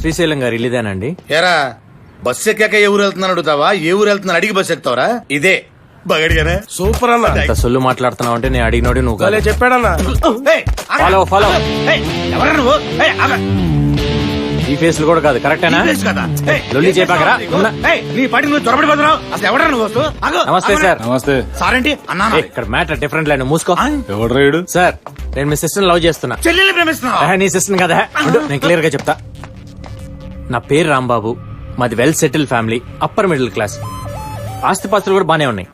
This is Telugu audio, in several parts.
శ్రీశైలం గారు ఇల్లుదేనండి? ఏరా బస్సు ఎక్కాక ఏ ఊరు వెళ్తున్నాను అడుగుతావా? ఏ ఊరు వెళ్తున్నా అడిగి బస్సు ఎక్కుతావరా? ఇదే బగడిగానే. సూపర్ అన్న. ఇంత సొల్లు మాట్లాడుతున్నావు అంటే నేను అడిగినోడి నువ్వు కాదు. చెప్పాడన్నా. Follow follow. ఎవరా నువ్వు? ఈ ఫేస్ కూడా కాదు. కరెక్టేనా? లొల్లి చెప్పాకరా. నీ పాటికి నువ్వు చొరబడిపోతున్నావు. అసలు ఎవరా నువ్వు? నమస్తే సార్. నమస్తే సార్ ఏంటి అన్నా? ఇక్కడ మ్యాటర్ డిఫరెంట్ లైన్. మూసుకో. ఎవడు రైడు? సార్ నేను మీ సిస్టర్ లవ్ చేస్తున్నా. చెల్లెల్ని ప్రేమిస్తున్నావా? నీ సిస్టర్ కదా. నేను క్లియర్ గా చెప్తా. నా పేరు రాంబాబు. మాది well settle family, upper middle class. ఆస్తిపాస్తులు కూడా బానే ఉన్నాయి.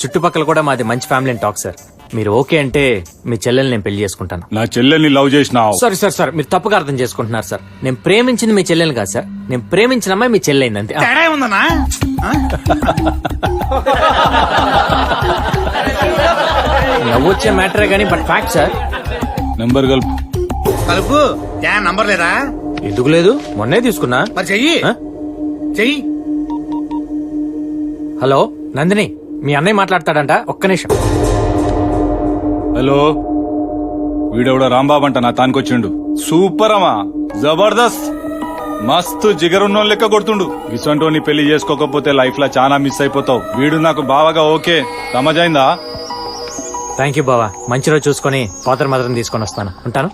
చుట్టుపక్కల కూడా మాది మంచి ఫ్యామిలీ అని టాక్ సార్. మీరు ఓకే అంటే మీ చెల్లెల్ని నేను పెళ్లి చేసుకుంటాను. నా చెల్లెల్ని లవ్ చేసినావు? సారీ సార్, సార్ మీరు తప్పుగా అర్థం చేసుకుంటున్నారు సార్. నేను ప్రేమించింది మీ చెల్లెల్ని కాదు సార్. నేను ప్రేమించిన అమ్మాయి మీ చెల్లెైంది అంతే. తేడా ఉందన్నా? నవ్వొచ్చే మ్యాటరే గానీ బట్ ఫ్యాక్ట్ సార్. నెంబర్ కలుపు. కలుపు. నంబర్ లేదా? ఎందుకు లేదు? మొన్నే తీసుకున్నా. మరి చెయ్యి. ఆ? చెయ్యి. హలో నందిని, మీ అన్నయ్య మాట్లాడతాడంట. ఒక్క నిమిషం. హలో, వీడెవడో రాంబాబు అంట నా తానికొచ్చిండు. సూపర్ అమ్మా, జబర్దస్త్, మస్తు జిగరున్నో లెక్క కొడుతుండు. ఇసంటోని పెళ్లి చేసుకోకపోతే లైఫ్ లో చాలా మిస్ అయిపోతావు. వీడు నాకు బావగా ఓకే. సమజైందా? థ్యాంక్ యూ బావా. మంచి రోజు చూసుకుని ఫాదర్ మదర్ తీసుకొని వస్తాను. ఉంటాను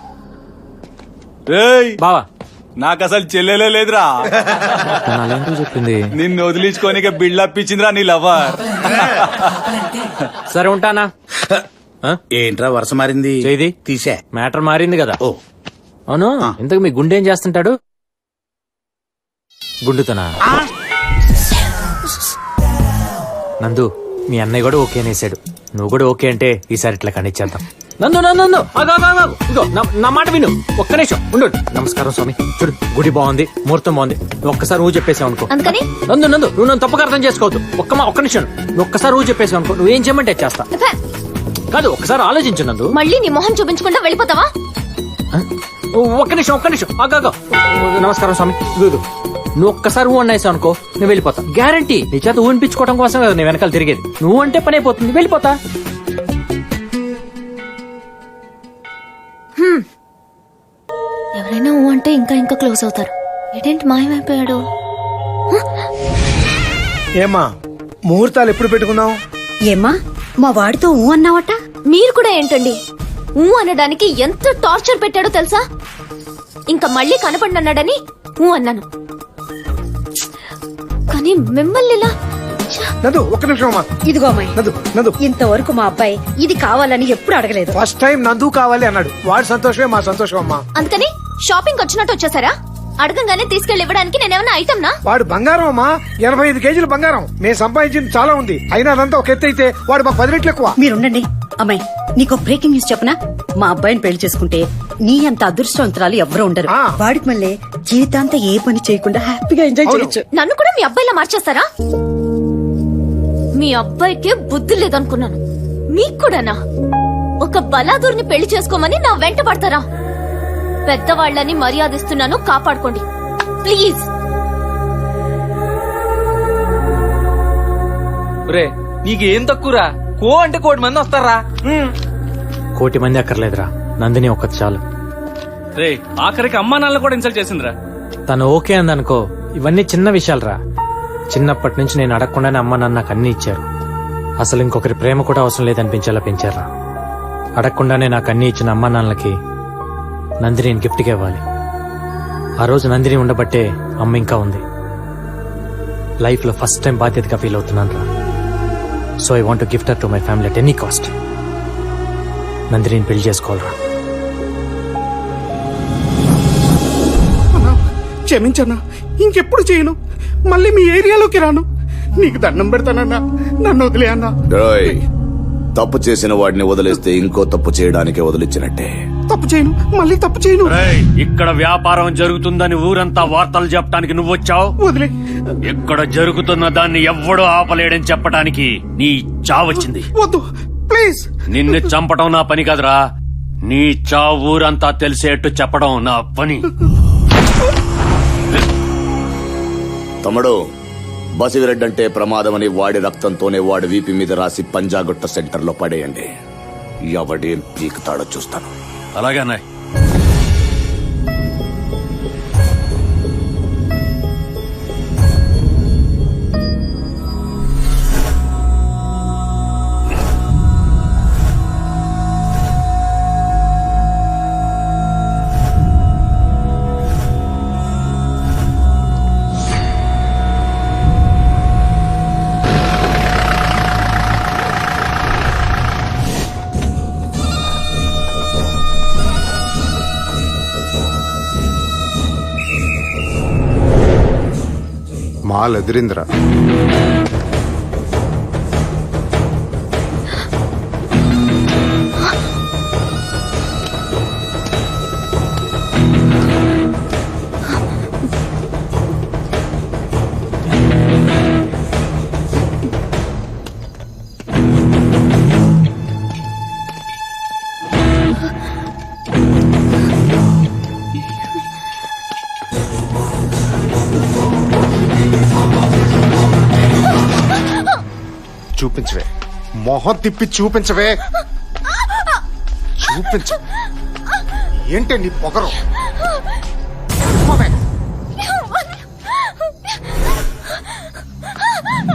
ఏయ్ బావా. నాకు అసలు చెల్లెలే లేదురా. చెప్పింది నిన్ను వదిలించుకోనిక బిల్డప్ ఇచ్చిందిరా నీ లవర్. సరే ఉంటానా. ఏంట్రా వరుస మారింది? చేది తీసే మ్యాటర్ మారింది కదా. ఓ అవును. ఇంతకు మీ గుండె ఏం చేస్తుంటాడు? గుండుతనా? నందు, మీ అన్నయ్య కూడా ఓకే అనేసాడు. నువ్వు కూడా ఓకే అంటే ఈసారి ఇట్లా కనిచ్చేద్దాం. నందు నందు ఇగో నా మాట విను. ఒక్క నిమిషం ఉండు. నమస్కారం స్వామి. చూడు, గుడి బాగుంది, ముహూర్తం బాగుంది. నువ్వు ఒక్కసారి ఊ చెప్పేసావు అనుకో. నందు నందు నువ్వు నన్ను తప్పుగా అర్థం చేసుకోవద్దు. ఒక్క నిమిషం. నువ్వు ఒక్కసారి ఊ చెప్పేసావు అనుకో. నువ్వేం చేయమంటే చేస్తా. కాదు, ఒక్కసారి ఆలోచించు నందు. మళ్ళీ నీ మొహం చూపించకుండా వెళ్ళిపోతావా? ఒక్క నిమిషం. ఆగాగా. నమస్కారం స్వామి. ఇదిగో నువ్వు ఒక్కసారి ఊ అన్నాయిసావు అనుకో, నువ్వు వెళ్ళిపోతా. గ్యారంటీ. నీ చేత ఊనిపించుకోవడం కోసం కదా నేను వెనకాల తిరిగేది. నువ్వు అంటే పని అయిపోతుంది. వెళ్ళిపోతా. ఎవరైనా ఊ అంటే ఇంకా ఇంకా క్లోజ్ అవుతారు. ఏంటి మాయమైపోయాడు? ఏమా ముహూర్తాలు ఎప్పుడు పెట్టుకున్నావు? ఏమ్మా మా వాడితో ఊ అన్నావట? మీరు కూడా ఏంటండి ఊ అనడానికి ఎంత టార్చర్ పెట్టాడో తెలుసా? ఇంకా మళ్ళీ కనపడినన్నాడని ఊ అన్నాను. కానీ మిమ్మల్ని ఇలా నదు ఒక్క నిమిషం అమ్మా. ఇదిగో అమ్మాయి, నదు ఇంతవరకు మా అబ్బాయి ఇది కావాలని ఎప్పుడు అడగలేదు. ఫస్ట్ టైం నందు కావాలి అన్నాడు. వాడి సంతోషమే మా సంతోషం అమ్మా. అందుకని షాపింగ్ వచ్చినట్టు వచ్చేసారా? అడగంగానే తీసుకెళ్లి ఇవ్వడానికి నేనేమన్నా ఐటమ్నా? వాడు బంగారం అమ్మా. 85 కేజీలు బంగారం. మేము సంపాదించింది చాలా ఉంది. అయినా అదంతా ఒక ఎత్తు అయితే వాడు మాకు 10 రెట్లు ఎక్కువ. మీరుండండి అమ్మాయి, నీకు బ్రేకింగ్ న్యూస్ చెప్పనా? మా అబ్బాయిని పెళ్లి చేసుకుంటే నీ అంత అదృష్టవంతురాలు ఎవరు ఉండరు. వాడికి మళ్ళీ జీవితాంతా ఏ పని చేయకుండా హ్యాపీగా ఎంజాయ్ చేయొచ్చు. నన్ను కూడా మీ అబ్బాయిలా మార్చేస్తారా? మీ అబ్బాయికే బుద్ధి లేదనుకున్నాను. మీకు కూడానా? ఒక బలాదూర్ని పెళ్లి చేసుకోమని నా వెంట పడతారా? పెద్దవాళ్ళని మర్యాదిస్తున్నాను, కాపాడుకోండి ప్లీజ్. నీకేం తక్కువరా? కో అంటే 1,000 మంది వస్తారా? 1,000 మంది అక్కర్లేదురా, నందిని ఒక్కటి చాలు. రే ఆఖరికి అమ్మా నాన్న కూడా ఇన్సల్ట్ చేసిందిరా. తను ఓకే అందనుకో, ఇవన్నీ చిన్న విషయాలురా. చిన్నప్పటి నుంచి నేను అడగకుండానే అమ్మ నాన్న నాకు అన్ని ఇచ్చారు. అసలు ఇంకొకరి ప్రేమ కూడా అవసరం లేదనిపించేలా పెంచారా. అడగకుండానే నాకు అన్ని ఇచ్చిన అమ్మ నాన్నలకి నందిని గిఫ్ట్గా ఇవ్వాలి. ఆ రోజు నందిని ఉండబట్టే అమ్మ ఇంకా ఉంది. లైఫ్ లో ఫస్ట్ టైం బాధ్యతగా ఫీల్ అవుతున్నాను రా. So I want to gift her to my family at any cost. Nandini పెళ్లి చేసుకోవాలరా. క్షమించన్నా, ఇంకెప్పుడు చేయను. మళ్ళీ మీ ఏరియాలోకి రాను. నీకు దండం పెడతానన్నా, నన్ను వదిలే అన్నా. తప్పు చేసిన వాడిని వదిలేస్తే ఇంకో తప్పు చేయడానికి వదిలించినట్టే. తప్పు చేయను, మళ్ళీ తప్పు చేయను. ఇక్కడ వ్యాపారం జరుగుతుందని ఊరంతా వార్తలు చెప్పడానికి నువ్వు వచ్చావు. వదిలే. ఇక్కడ జరుగుతున్న దాన్ని ఎవ్వడూ ఆపలేడని చెప్పడానికి నీ చావచ్చింది. వద్దు ప్లీజ్. నిన్ను చంపడం నా పని కాదురా, నీ చావు ఊరంతా తెలిసేట్టు చెప్పడం నా పని. తమ్ముడు, బసివిరెడ్డంటే ప్రమాదమని వాడి రక్తంతోనే వాడి వీపి మీద రాసి పంజాగుట్ట సెంటర్ లో పడేయండి. ఎవడేం పీకుతాడో చూస్తాను. అలాగే అన్నాయ్. మాల్ ఎదిరిందిరా. చూపించవే, మొహం తిప్పి చూపించవే. చూపించ. ఏంటి నీ పొగరు?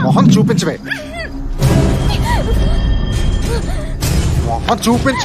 మొహం చూపించవే, మొహం చూపించ.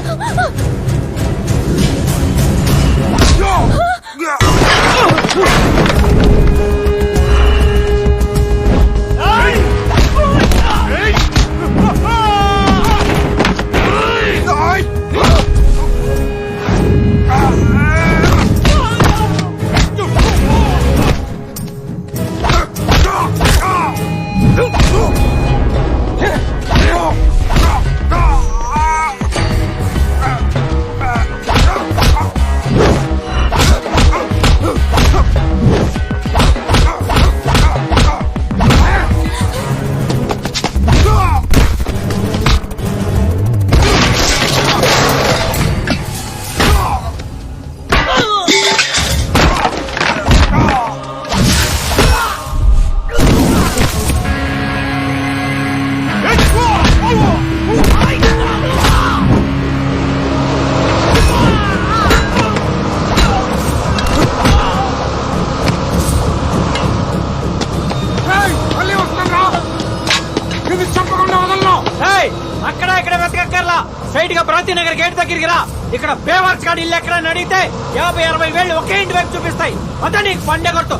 అక్కడ ఇక్కడ వెతకక్కర్లా, స్ట్రైట్ గా ప్రాంతీనగర్ గేట్ దగ్గరికి రా. ఇక్కడ బేవర్స్ గాడి ఇల్లు ఎక్కడ అడిగితే 50-60 వేలు ఒకే ఇంటి వైపు చూపిస్తాయి. అదే నీకు పండే కొట్టు.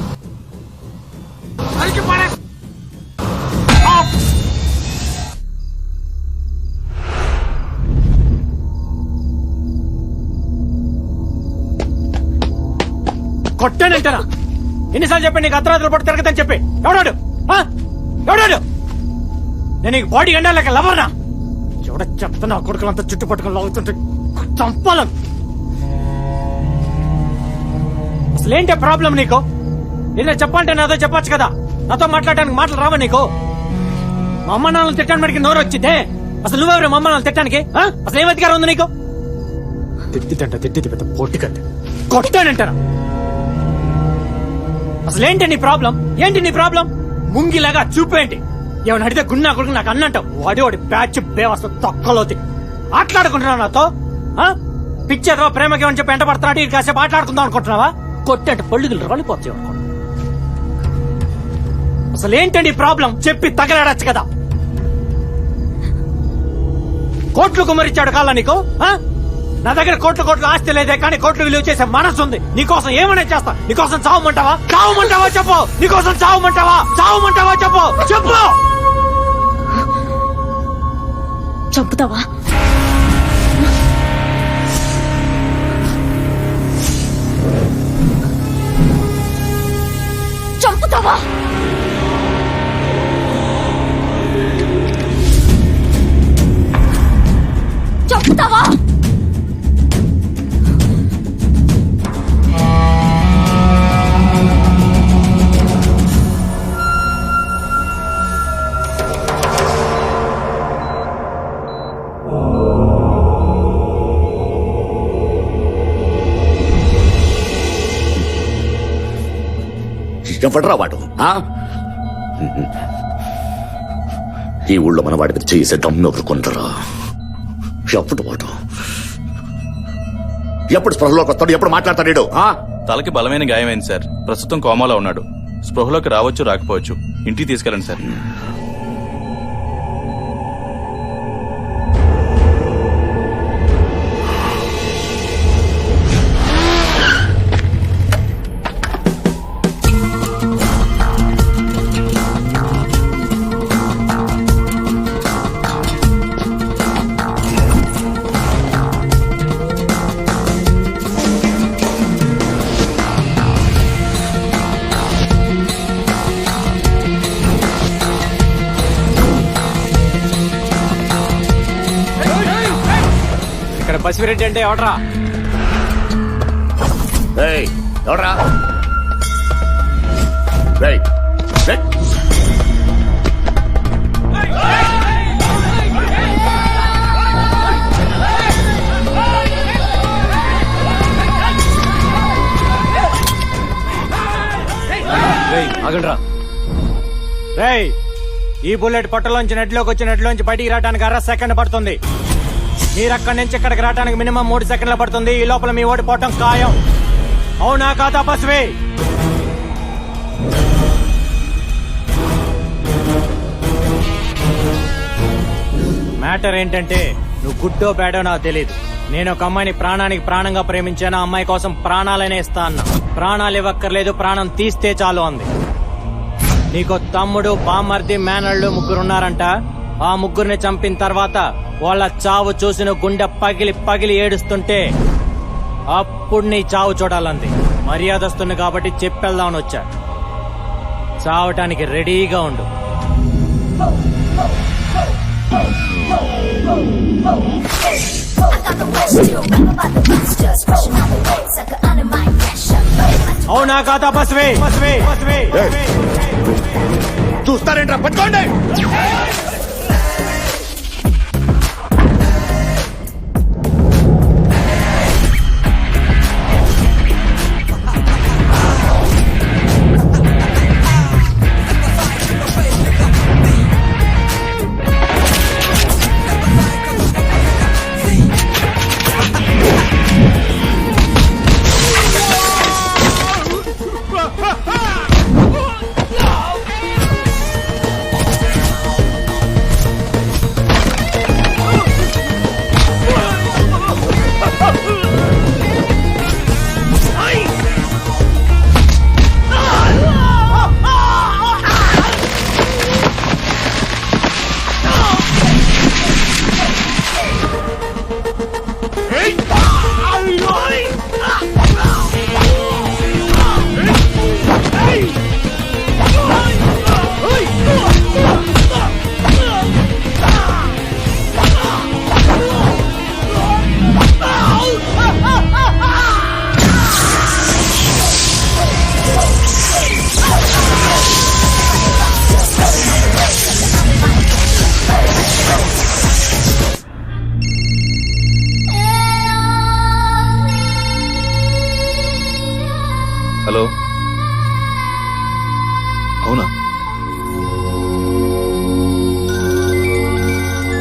కొట్టానంటారా? ఎన్నిసార్లు చెప్పి నీకు అర్ధరాత్రులు పట్టు తిరగదని చెప్పి. ఎవడాడు? ఎవడాడు? నేను నీకు బాడీ ఎండా లేక లవర్నా? ఎవడ చెప్తా నా కొడుకులంతా చుట్టు పట్టుకుని లాగుతుంటే చంపాలను. అసలేంటే ప్రాబ్లం నీకు? ఏదో చెప్పంటే నాతో చెప్పొచ్చు కదా. నాతో మాట్లాడడానికి మాటలు రావా నీకు? మా అమ్మ నాన్నలు తిట్టడానికి మనకి నోరు వచ్చిందే. అసలు నువ్వెవరు మా అమ్మ నాన్నలు తిట్టడానికి? అసలు ఏం అధికారం ఉంది నీకు? తిట్టిది పెద్ద పొట్టి కట్టే కొట్టానంటారా? అసలేంటి నీ ప్రాబ్లం? ఏంటి నీ ప్రాబ్లం? ముంగిలాగా చూపేంటి? ఏమైనా అడిగితే గున్నా కొడుకు నాకు అన్నంటావు. వాడి బ్యాచ్ బేవస్త తొక్కలోతి ఆటలాడుకుంటున్నావు నాతో. పిచ్చేదో ప్రేమకి ఏమని చెప్పి ఎంట పడుతున్నాడు. ఇది కాసేపు ఆటలాడుకుందాం అనుకుంటున్నావా? కొట్టంటే పళ్ళుగులు రాలిపోతాయి అనుకో. అసలేంటండి ప్రాబ్లం? చెప్పి తగలాడచ్చు కదా. కోట్లు కుమ్మరిచ్చాడు కాళ్ళ నీకు. నా దగ్గర కోట్లు ఆస్తి లేదే, కానీ కోట్లు విలువ చేసే మనసు ఉంది. నీకోసం ఏమనే చేస్తా. నీకోసం చావమంటావా? చెప్పు. నీకోసం చావమంటావా చెప్పు. చంపుతావా? చంపుతావా? చంపుతావా? ఎవడరా వాడు? ఈ ఊళ్ళో మన వాడి మీద చేసే దమ్ము ఎవరుకుంటారా? ఎప్పుడు వాడు ఎప్పుడు స్పృహలోకి వస్తాడు? ఎప్పుడు మాట్లాడతాడు? తలకి బలమైన గాయమైంది సార్. ప్రస్తుతం కోమాలో ఉన్నాడు. స్పృహలోకి రావచ్చు రాకపోవచ్చు. ఇంటికి తీసుకెళ్ళండి సార్. ఇక్కడ బసిరెడ్డి అంటే ఎవడ్రా? ఏయ్, ఎవడ్రా? ఏయ్, ఏయ్. ఆగండ్రా. రేయ్, ఈ బుల్లెట్ పొట్టలోంచి నెట్లోకి వచ్చి నెట్లోంచి బయటికి రావడానికి 1/2 సెకండ్ పడుతుంది. మీరు అక్కడి నుంచి ఇక్కడికి రావడానికి మినిమం 3 సెకండ్లు పడుతుంది. ఈ లోపల మీ ఓడిపోవటం ఖాయం. అవునా కాదా బస్వే? మ్యాటర్ ఏంటంటే నువ్వు గుడ్డో బ్యాడో నాకు తెలియదు. నేను ఒక అమ్మాయిని ప్రాణానికి ప్రాణంగా ప్రేమించాను. ఆ అమ్మాయి కోసం ప్రాణాలనే ఇస్తా అన్నా. ప్రాణాలు ఇవ్వక్కర్లేదు, ప్రాణం తీస్తే చాలు అంది. నీకో తమ్ముడు, బామర్ది, మేనళ్ళు 3 ఉన్నారంట. ఆ 3 చంపిన తర్వాత వాళ్ళ చావు చూసిన గుండె పగిలి పగిలి ఏడుస్తుంటే అప్పుడు నీ చావు చూడాలంది. మర్యాదస్తుంది కాబట్టి చెప్పెళ్దామని వచ్చా. చావటానికి రెడీగా ఉండు. అవునా కాదా బస్వే? బస్వే బస్వే చూస్తారేంట్రా, పట్టుకోండి. హలో, అవునా?